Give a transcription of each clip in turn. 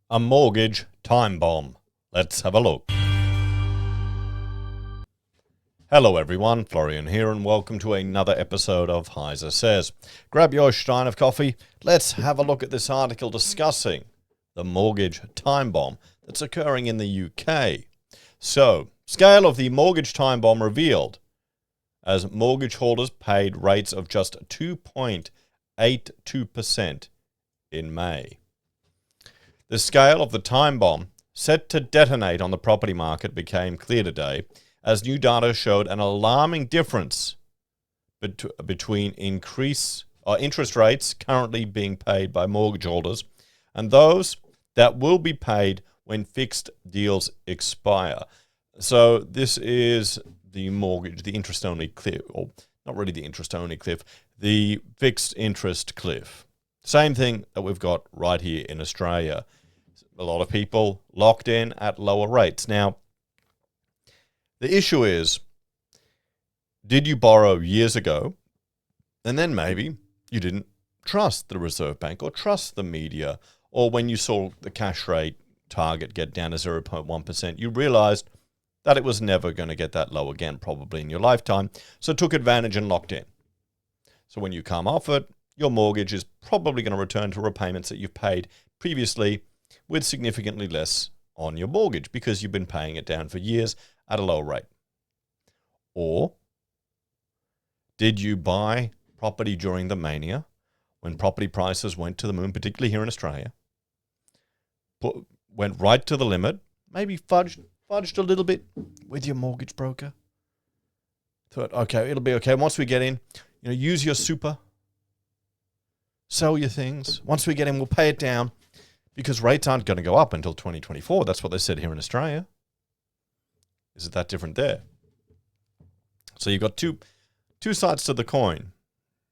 A mortgage time bomb. Let's have a look. Hello everyone, Florian here and welcome to another episode of HeiseSays. Grab your stein of coffee, let's have a look at this article discussing the mortgage time bomb that's occurring in the UK. So, scale of the mortgage time bomb revealed as mortgage holders paid rates of just 2.82% in May. The scale of the time bomb set to detonate on the property market became clear today as new data showed an alarming difference between interest rates currently being paid by mortgage holders and those that will be paid when fixed deals expire. So this is the mortgage, the interest-only cliff, or not really the interest-only cliff, the fixed interest cliff. Same thing that we've got right here in Australia. A lot of people locked in at lower rates. Now, the issue is, did you borrow years ago and then maybe you didn't trust the Reserve Bank or trust the media, or when you saw the cash rate target get down to 0.1%, you realized that it was never going to get that low again, probably in your lifetime, so took advantage and locked in. So when you come off it, your mortgage is probably going to return to repayments that you've paid previously with significantly less on your mortgage because you've been paying it down for years at a lower rate. Or did you buy property during the mania when property prices went to the moon, particularly here in Australia, went right to the limit, maybe fudged a little bit with your mortgage broker? Thought, okay, it'll be okay. Once we get in, use your super, sell your things. Once we get in, we'll pay it down because rates aren't going to go up until 2024. That's what they said here in Australia. Is it that different there? So you've got two sides to the coin.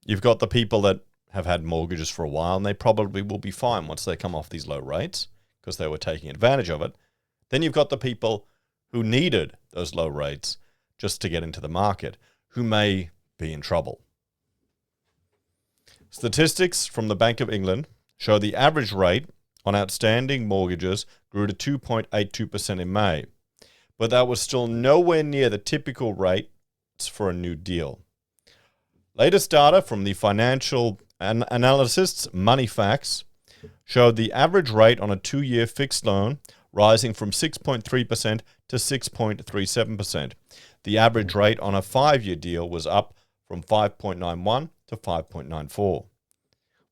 You've got the people that have had mortgages for a while and they probably will be fine once they come off these low rates because they were taking advantage of it. Then you've got the people who needed those low rates just to get into the market, who may be in trouble. Statistics from the Bank of England show the average rate on outstanding mortgages grew to 2.82% in May, but that was still nowhere near the typical rates for a new deal. Latest data from the financial analysts Moneyfacts showed the average rate on a 2-year fixed loan rising from 6.3% to 6.37%. The average rate on a 5-year deal was up from 5.91 to 5.94.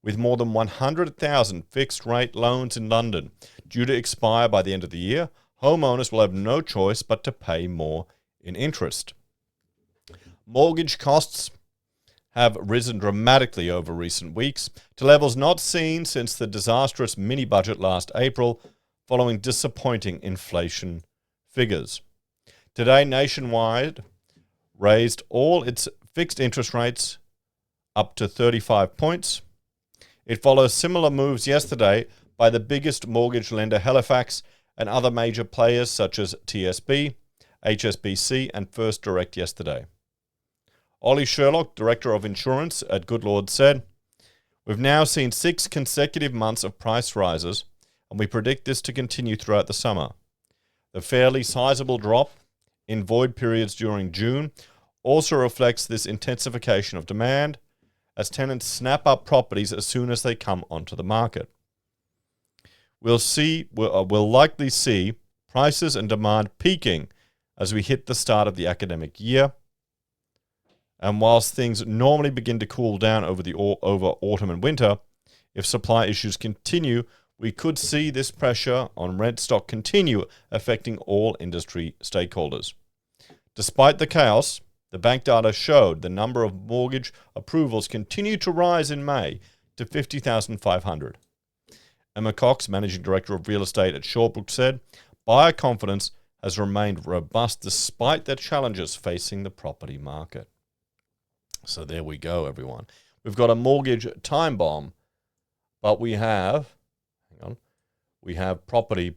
With more than 100,000 fixed-rate loans in London due to expire by the end of the year, homeowners will have no choice but to pay more in interest. Mortgage costs have risen dramatically over recent weeks to levels not seen since the disastrous mini-budget last April, following disappointing inflation figures. Today, Nationwide raised all its fixed interest rates up to 35 points. It follows similar moves yesterday by the biggest mortgage lender Halifax and other major players such as TSB, HSBC and First Direct yesterday. Ollie Sherlock, Director of Insurance at Good Lord, said, "We've now seen 6 consecutive months of price rises and we predict this to continue throughout the summer. The fairly sizable drop in void periods during June also reflects this intensification of demand as tenants snap up properties as soon as they come onto the market. We'll likely see prices and demand peaking as we hit the start of the academic year. And whilst things normally begin to cool down over autumn and winter, if supply issues continue, we could see this pressure on rent stock continue affecting all industry stakeholders." Despite the chaos, the bank data showed the number of mortgage approvals continued to rise in May to 50,500. Emma Cox, Managing Director of Real Estate at Shawbrook, said, "Buyer confidence has remained robust despite the challenges facing the property market." So there we go, everyone. We've got a mortgage time bomb, but we have property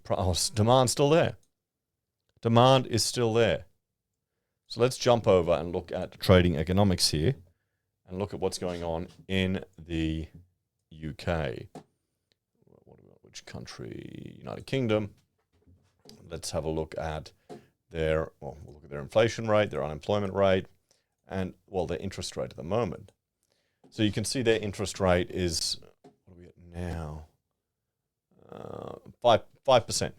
demand still there. Demand is still there. So let's jump over and look at trading economics here and look at what's going on in the UK. which country? United Kingdom. Let's have a look at their, well, we'll look at their inflation rate, their unemployment rate, and, well, their interest rate at the moment. So you can see their interest rate is, what are we at now? 5%.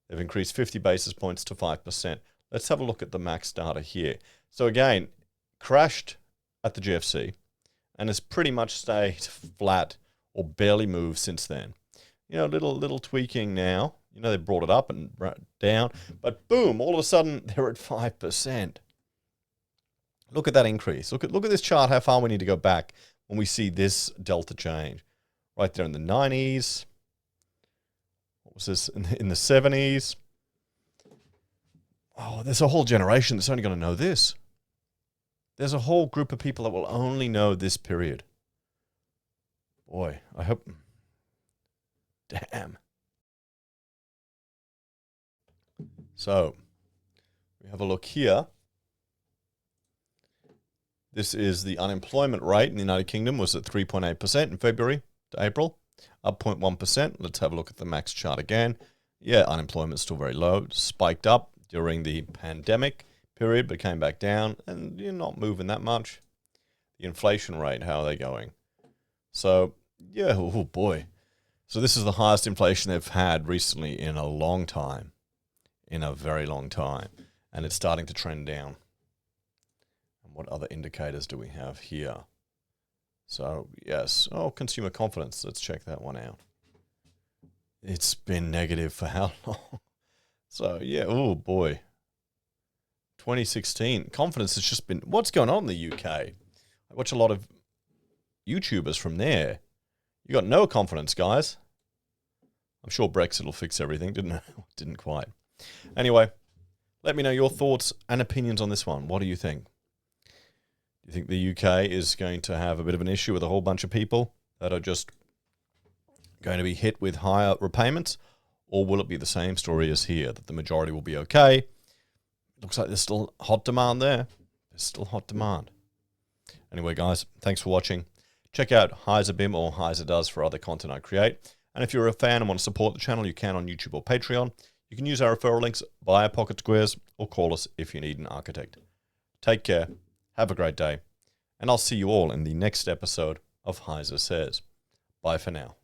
They've increased 50 basis points to 5%. Let's have a look at the max data here. So again, crashed at the GFC and has pretty much stayed flat or barely moved since then. You know, little tweaking now. You know, they brought it up and down, but boom, all of a sudden they're at 5%. Look at that increase. Look at this chart, how far we need to go back when we see this delta change. Right there in the 90s. What was this? In the 70s. Oh, there's a whole generation that's only going to know this. There's a whole group of people that will only know this period. Boy, I hope... Damn. So, we have a look here. This is the unemployment rate in the United Kingdom was at 3.8% in February to April, up 0.1%. Let's have a look at the max chart again. Yeah, unemployment's still very low. Spiked up during the pandemic period, but came back down, and you're not moving that much. The inflation rate, how are they going? So, yeah, oh boy. So this is the highest inflation they've had recently in a long time, in a very long time, and it's starting to trend down. And what other indicators do we have here? So, yes, consumer confidence. Let's check that one out. It's been negative for how long? So, yeah, oh boy. 2016. Confidence has just been... What's going on in the UK? I watch a lot of YouTubers from there. You got no confidence, guys. I'm sure Brexit will fix everything, didn't it? Didn't quite. Anyway, let me know your thoughts and opinions on this one. What do you think? Do you think the UK is going to have a bit of an issue with a whole bunch of people that are just going to be hit with higher repayments? Or will it be the same story as here, that the majority will be okay? Looks like there's still hot demand there. There's still hot demand. Anyway, guys, thanks for watching. Check out HeiseBim or Heise Does for other content I create. And if you're a fan and want to support the channel, you can on YouTube or Patreon. You can use our referral links via Pocket Squares or call us if you need an architect. Take care. Have a great day. And I'll see you all in the next episode of HeiseSays. Bye for now.